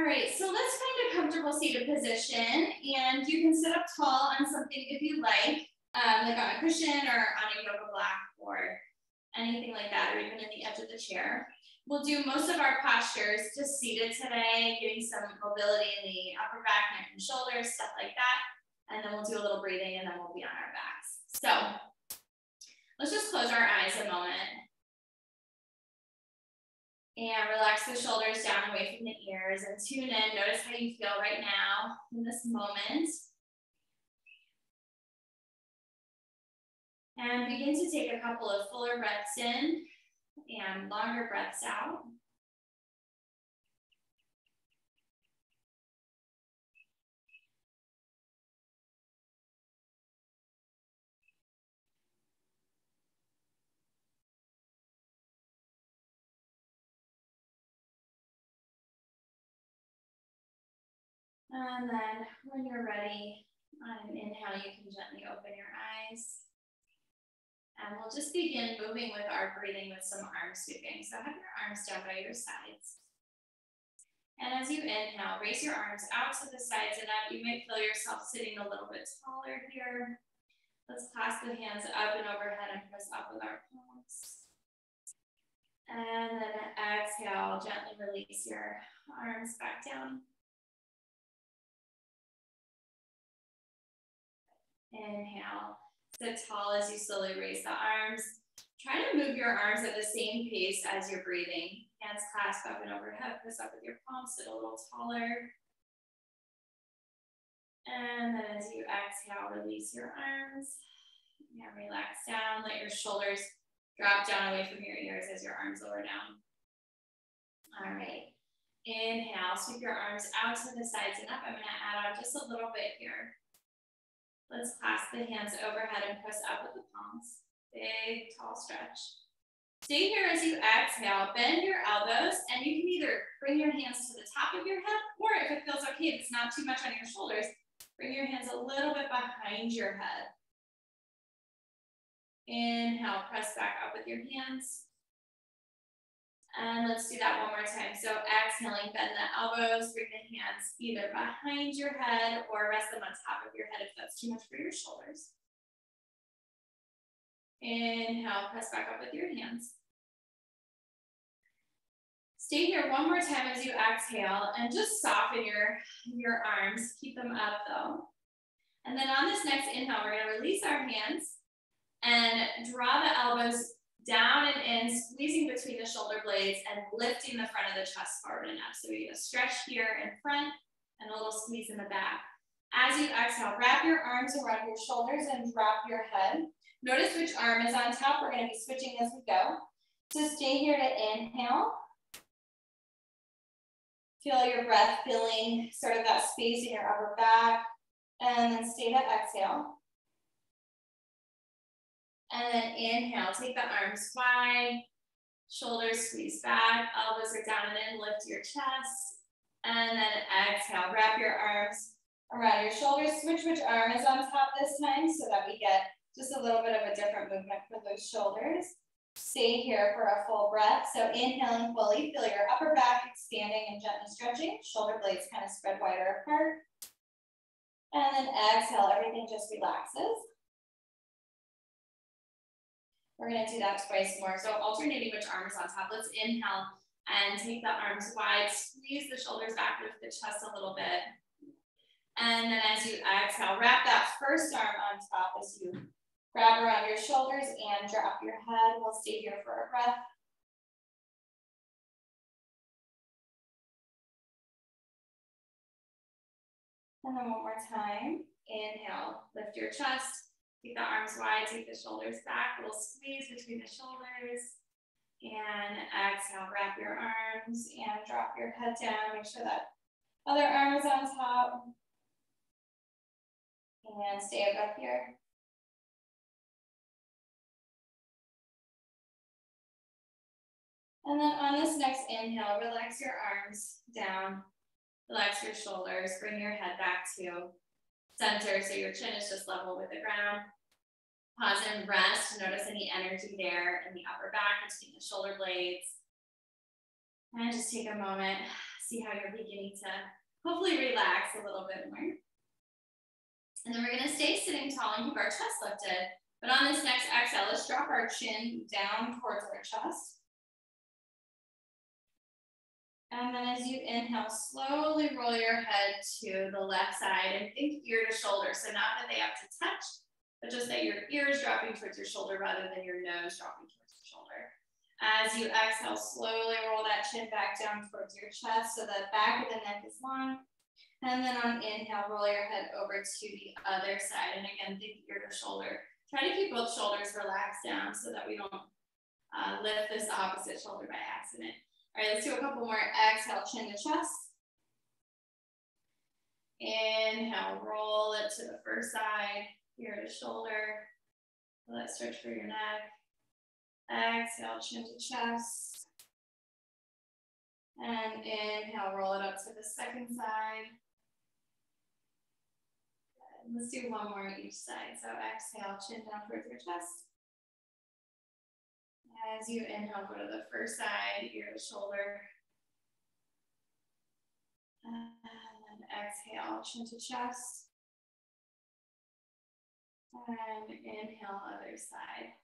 All right, so let's find a comfortable seated position, and you can sit up tall on something if you like on a cushion or on a yoga block or anything like that, or even in the edge of the chair. We'll do most of our postures just seated today, getting some mobility in the upper back, neck, and shoulders, stuff like that. And then we'll do a little breathing, and then we'll be on our backs. So let's just close our eyes a moment. And relax the shoulders down away from the ears and tune in. Notice how you feel right now in this moment. And begin to take a couple of fuller breaths in and longer breaths out. And then when you're ready, on an inhale, you can gently open your eyes. And we'll just begin moving with our breathing with some arm sweeping. So have your arms down by your sides. And as you inhale, raise your arms out to the sides and up. You may feel yourself sitting a little bit taller here. Let's clasp the hands up and overhead and press up with our palms. And then exhale, gently release your arms back down. Inhale, sit tall as you slowly raise the arms. Try to move your arms at the same pace as you're breathing. Hands clasp up and overhead, press up with your palms, sit a little taller. And then as you exhale, release your arms. And relax down, let your shoulders drop down away from your ears as your arms lower down. All right, inhale, sweep your arms out to the sides and up. I'm gonna add on just a little bit here. Let's clasp the hands overhead and press up with the palms. Big, tall stretch. Stay here as you exhale. Bend your elbows, and you can either bring your hands to the top of your head, or if it feels okay, if it's not too much on your shoulders, bring your hands a little bit behind your head. Inhale, press back up with your hands. And let's do that one more time. So exhaling, bend the elbows, bring the hands either behind your head or rest them on top of your head if that's too much for your shoulders. Inhale, press back up with your hands. Stay here one more time as you exhale and just soften your arms. Keep them up though. And then on this next inhale, we're gonna release our hands and draw the elbows down and in, squeezing between the shoulder blades and lifting the front of the chest forward and up. So we get a stretch here in front and a little squeeze in the back. As you exhale, wrap your arms around your shoulders and drop your head. Notice which arm is on top. We're going to be switching as we go. So stay here to inhale. Feel your breath filling sort of that space in your upper back. And then stay to exhale. And then inhale, take the arms wide, shoulders squeeze back, elbows are down and in, lift your chest. And then exhale, wrap your arms around your shoulders. Switch which arm is on top this time so that we get just a little bit of a different movement for those shoulders. Stay here for a full breath. So inhaling fully, feel your upper back expanding and gently stretching. Shoulder blades kind of spread wider apart. And then exhale, everything just relaxes. We're gonna do that twice more. So alternating which arm is on top. Let's inhale and take the arms wide, squeeze the shoulders back, lift the chest a little bit. And then as you exhale, wrap that first arm on top as you grab around your shoulders and drop your head. We'll stay here for a breath. And then one more time. Inhale, lift your chest. Keep the arms wide, take the shoulders back, a little squeeze between the shoulders. And exhale, wrap your arms and drop your head down. Make sure that other arm is on top. And stay a breath here. And then on this next inhale, relax your arms down, relax your shoulders, bring your head back to center so your chin is just level with the ground. Pause and rest. Notice any energy there in the upper back between the shoulder blades. And just take a moment, see how you're beginning to hopefully relax a little bit more. And then we're gonna stay sitting tall and keep our chest lifted. But on this next exhale, let's drop our chin down towards our chest. And then as you inhale, slowly roll your head to the left side and think ear to shoulder. So not that they have to touch, but just that your ear is dropping towards your shoulder rather than your nose dropping towards your shoulder. As you exhale, slowly roll that chin back down towards your chest so the back of the neck is long. And then on inhale, roll your head over to the other side. And again, think ear to shoulder. Try to keep both shoulders relaxed down so that we don't lift this opposite shoulder by accident. All right, let's do a couple more. Exhale, chin to chest. Inhale, roll it to the first side, ear to shoulder. Let's stretch for your neck. Exhale, chin to chest. And inhale, roll it up to the second side. Good. Let's do one more each side. So exhale, chin down towards your chest. As you inhale, go to the first side, ear to shoulder. And then exhale, chin to chest. And inhale, other side.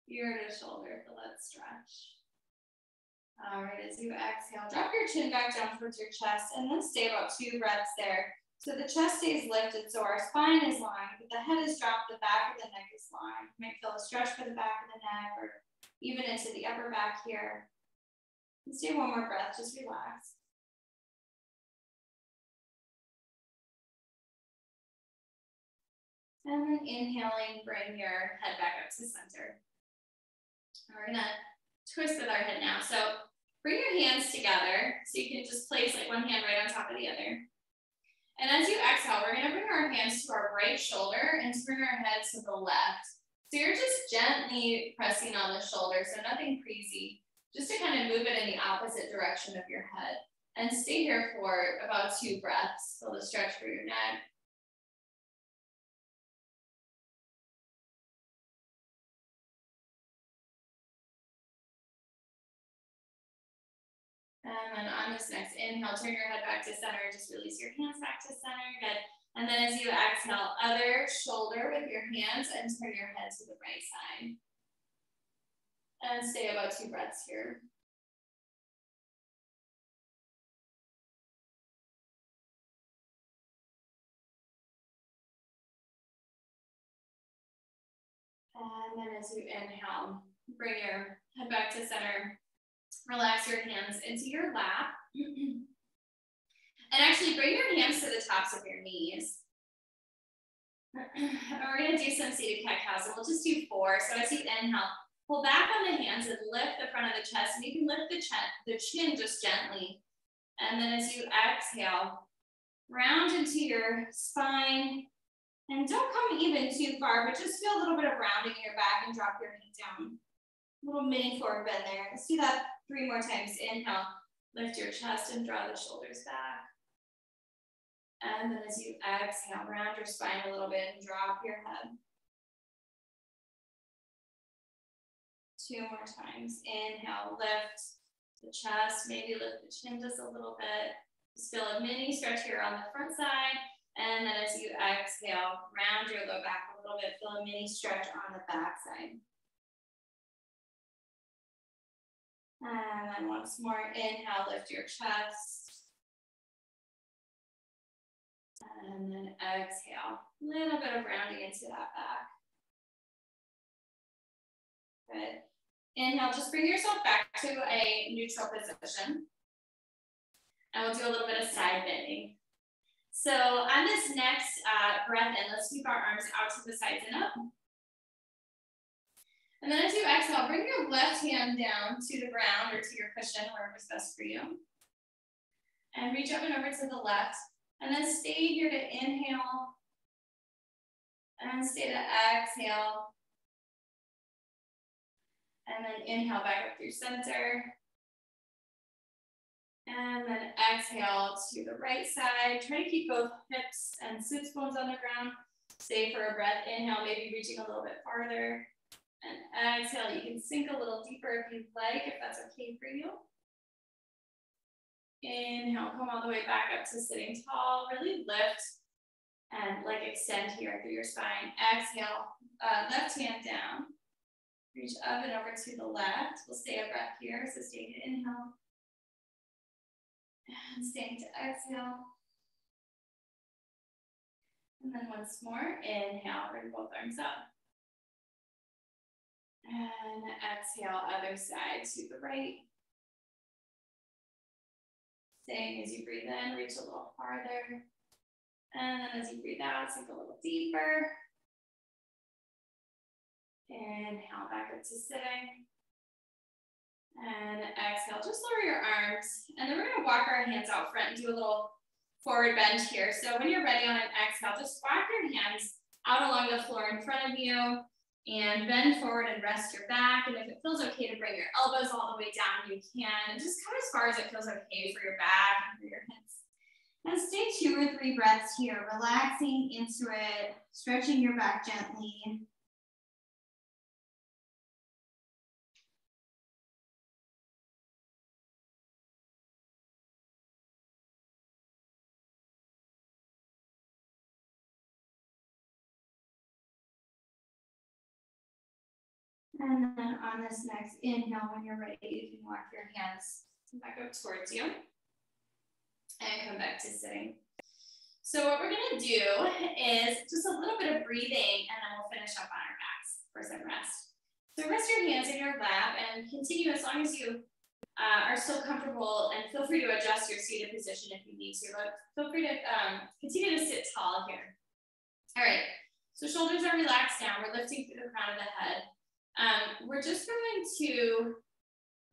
Ear to shoulder, but let's stretch. All right, as you exhale, drop your chin back down towards your chest and then stay about 2 breaths there. So the chest stays lifted, so our spine is long, but the head is dropped, the back of the neck is long. You might feel a stretch for the back of the neck or even into the upper back here. And stay one more breath, just relax. And then inhaling, bring your head back up to center. And we're gonna twist with our head now. So bring your hands together so you can just place like one hand right on top of the other. And as you exhale, we're gonna bring our hands to our right shoulder and bring our head to the left. So you're just gently pressing on the shoulder, so nothing crazy, just to kind of move it in the opposite direction of your head. And stay here for about 2 breaths. So let's stretch for your neck. And then on this next inhale, turn your head back to center, just release your hands back to center, good. And then as you exhale, other shoulder with your hands and turn your head to the right side. And stay about 2 breaths here. And then as you inhale, bring your head back to center. Relax your hands into your lap. And actually bring your hands to the tops of your knees. And we're gonna do some seated cat-cows, and we'll just do 4. So as you inhale, pull back on the hands and lift the front of the chest, and you can lift the chin just gently. And then as you exhale, round into your spine, and don't come even too far, but just feel a little bit of rounding in your back and drop your knee down. A little mini forward bend there. Let's do that 3 more times. Inhale, lift your chest and draw the shoulders back. And then as you exhale, round your spine a little bit and drop your head. 2 more times. Inhale, lift the chest, maybe lift the chin just a little bit. Just feel a mini stretch here on the front side. And then as you exhale, round your low back a little bit, feel a mini stretch on the back side. And then once more, inhale, lift your chest. And then exhale, a little bit of rounding into that back. Good. Inhale, just bring yourself back to a neutral position. And we'll do a little bit of side bending. So on this next breath in, let's keep our arms out to the sides and up. And then as you exhale, bring your left hand down to the ground or to your cushion, wherever's best for you. And reach up and over to the left. And then stay here to inhale. And stay to exhale. And then inhale back up through center. And then exhale to the right side. Try to keep both hips and sits bones on the ground. Stay for a breath. Inhale, maybe reaching a little bit farther. And exhale, you can sink a little deeper if you'd like, if that's okay for you. Inhale, come all the way back up to sitting tall. Really lift and like extend here through your spine. Exhale, left hand down. Reach up and over to the left. We'll stay a breath here. So stay to inhale. And staying to exhale. And then once more, inhale, bring both arms up. And exhale, other side to the right. Staying as you breathe in, reach a little farther. And then as you breathe out, sink a little deeper. Inhale, back up to sitting. And exhale, just lower your arms. And then we're gonna walk our hands out front and do a little forward bend here. So when you're ready on an exhale, just walk your hands out along the floor in front of you and bend forward and rest your back. And if it feels okay to bring your elbows all the way down, you can. And just come as far as it feels okay for your back and for your hips. And stay 2 or 3 breaths here, relaxing into it, stretching your back gently. And then on this next inhale, when you're ready, you can walk your hands back up towards you and come back to sitting. So what we're gonna do is just a little bit of breathing and then we'll finish up on our backs for some rest. So rest your hands in your lap and continue as long as you are still comfortable, and feel free to adjust your seated position if you need to, but feel free to continue to sit tall here. All right, so shoulders are relaxed down. We're lifting through the crown of the head. We're just going to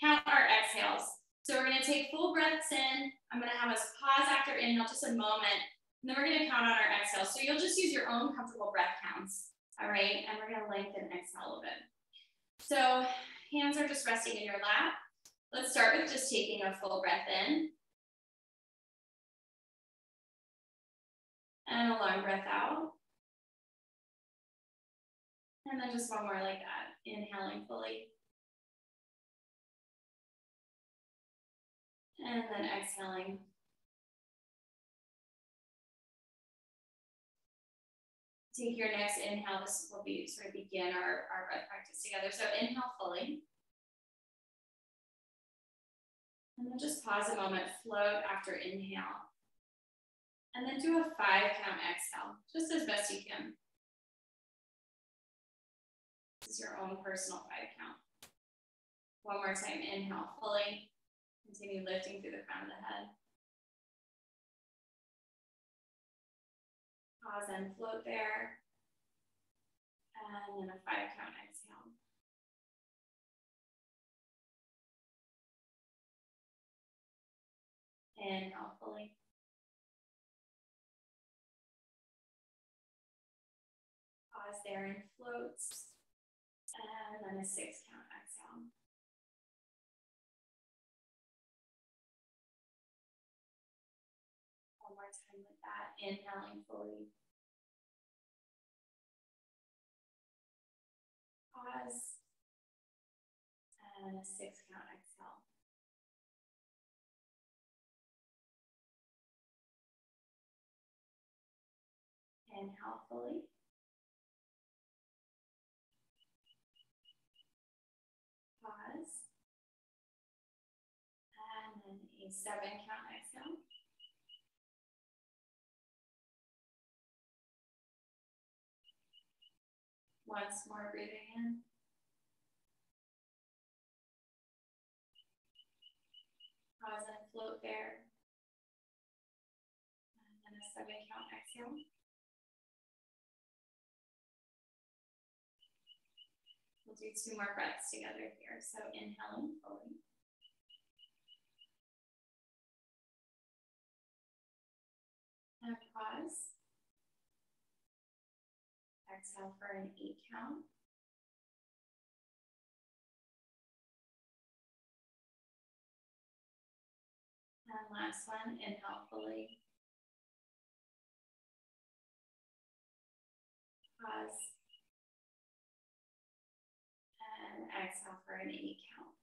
count our exhales. So we're gonna take full breaths in. I'm gonna have us pause after inhale just a moment, and then we're gonna count on our exhales. So you'll just use your own comfortable breath counts, all right? And we're gonna lengthen exhale a little bit. So hands are just resting in your lap. Let's start with just taking a full breath in. And a long breath out. And then just one more like that, inhaling fully. And then exhaling. Take your next inhale. This will be sort of begin our breath practice together. So inhale fully. And then just pause a moment, float after inhale. And then do a 5 count exhale, just as best you can. This is your own personal 5 count. One more time, inhale fully. Continue lifting through the crown of the head. Pause and float there. And then a 5 count exhale. Inhale fully. Pause there and float. And then a 6 count exhale. One more time with that, inhaling fully. Pause. And a 6 count exhale. Inhale fully. Pause. And then a 7 count exhale. Once more, breathing in. Pause and float there. And then a 7 count exhale. We'll do 2 more breaths together here. So inhaling fully. And pause. Exhale for an 8 count. And last one, inhale fully. Pause. And exhale for an 8 count.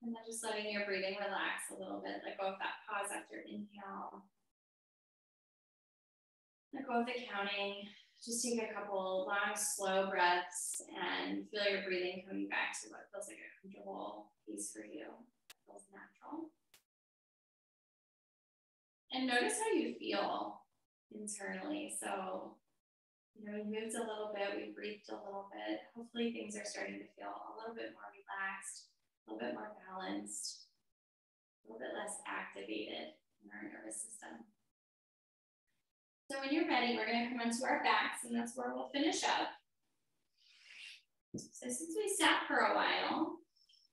And then just letting your breathing relax a little bit. Let go of that pause after inhale. Let go of the counting. Just take a couple long, slow breaths and feel your breathing coming back to what feels like a comfortable pace for you. It feels natural. And notice how you feel internally. So, we moved a little bit, we breathed a little bit. Hopefully things are starting to feel a little bit more relaxed, a little bit more balanced, a little bit less activated in our nervous system. So when you're ready, we're going to come onto our backs, and that's where we'll finish up. So since we sat for a while,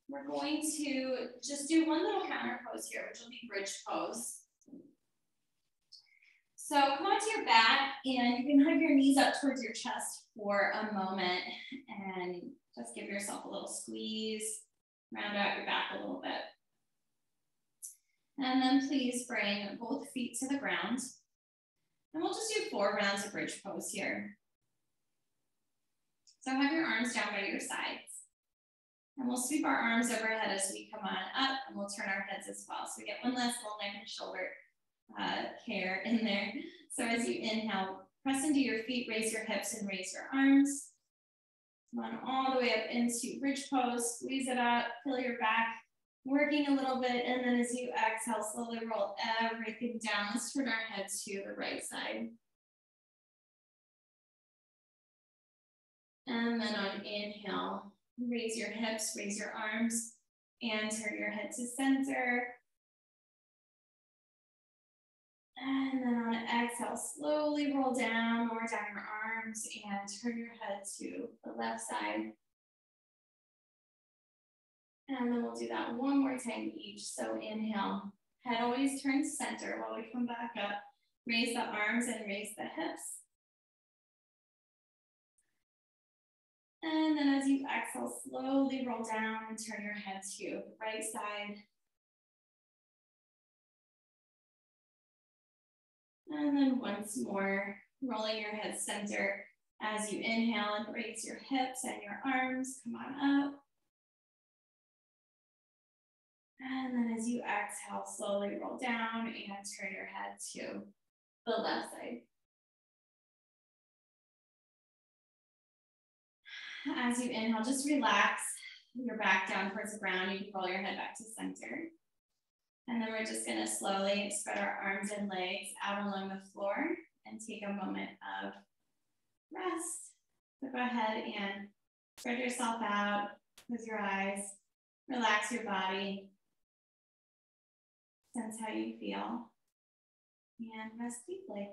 we're going to just do one little counter pose here, which will be bridge pose. So come onto your back, and you can hug your knees up towards your chest for a moment, and just give yourself a little squeeze, round out your back a little bit. And then please bring both feet to the ground. And we'll just do 4 rounds of bridge pose here. So have your arms down by your sides. And we'll sweep our arms overhead as we come on up, and we'll turn our heads as well. So we get one last little neck and shoulder care in there. So as you inhale, press into your feet, raise your hips, and raise your arms. Run all the way up into bridge pose, squeeze it up, fill your back, working a little bit, and then as you exhale, slowly roll everything down. Let's turn our heads to the right side. And then on inhale, raise your hips, raise your arms, and turn your head to center. And then on exhale, slowly roll down, lower down your arms, and turn your head to the left side. And then we'll do that one more time each. So inhale, head always turns center while we come back up. Raise the arms and raise the hips. And then as you exhale, slowly roll down and turn your head to the right side. And then once more, rolling your head center as you inhale and raise your hips and your arms. Come on up. And then as you exhale, slowly roll down and turn your head to the left side. As you inhale, just relax your back down towards the ground. You can roll your head back to center. And then we're just gonna slowly spread our arms and legs out along the floor and take a moment of rest. So go ahead and spread yourself out, close your eyes, relax your body, sense how you feel, and rest deeply.